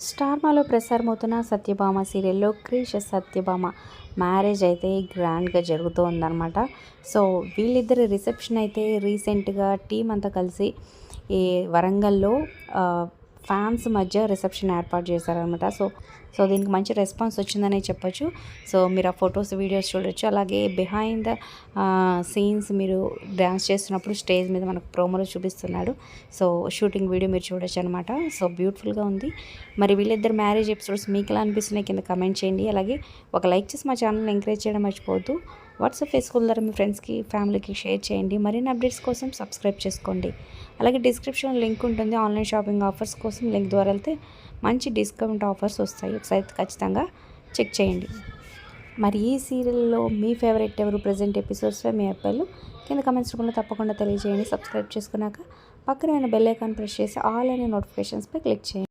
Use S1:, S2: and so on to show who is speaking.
S1: స్టార్మాలో ప్రసారమవుతున్న సత్యభామ సీరియల్లో క్రిష్ సత్యభామ మ్యారేజ్ అయితే గ్రాండ్గా జరుగుతోందనమాట. సో వీళ్ళిద్దరి రిసెప్షన్ అయితే రీసెంట్గా టీం అంతా కలిసి ఈ వరంగల్లో ఫ్యాన్స్ మధ్య రిసెప్షన్ ఏర్పాటు చేశారనమాట. సో దీనికి మంచి రెస్పాన్స్ వచ్చిందనే చెప్పొచ్చు. సో మీరు ఆ ఫొటోస్ వీడియోస్ చూడొచ్చు. అలాగే బిహైండ్ ద సీన్స్ మీరు డ్యాన్స్ చేస్తున్నప్పుడు స్టేజ్ మీద మనకు ప్రోమోలో చూపిస్తున్నాడు. సో షూటింగ్ వీడియో మీరు చూడొచ్చు అనమాట. సో బ్యూటిఫుల్గా ఉంది. మరి వీళ్ళిద్దరు మ్యారేజ్ ఎపిసోడ్స్ మీకు ఎలా అనిపిస్తున్నాయి కింద కమెంట్ చేయండి. అలాగే ఒక లైక్ చేసి మా ఛానల్ని ఎంకరేజ్ చేయడం మర్చిపోవద్దు. వాట్సాప్ ఫేస్బుక్ ద్వారా మీ ఫ్రెండ్స్కి ఫ్యామిలీకి షేర్ చేయండి. మరిన్ని అప్డేట్స్ కోసం సబ్స్క్రైబ్ చేసుకోండి. అలాగే డిస్క్రిప్షన్ లింక్ ఉంటుంది. ఆన్లైన్ షాపింగ్ ఆఫర్స్ కోసం లింక్ ద్వారా వెళ్తే మంచి డిస్కౌంట్ ఆఫర్స్ వస్తాయి. ఒకసారి ఖచ్చితంగా చెక్ చేయండి. మరి ఈ సీరియల్లో మీ ఫేవరెట్ ఎవరు? ప్రజెంట్ ఎపిసోడ్స్లో మీ అబ్బాయిలు కింద కమెంట్స్ రూపంలో తప్పకుండా తెలియజేయండి. సబ్స్క్రైబ్ చేసుకున్నాక పక్కన బెల్ ఐకాన్ ప్రెస్ చేసి ఆల్ అనే నోటిఫికేషన్స్పై క్లిక్ చేయండి.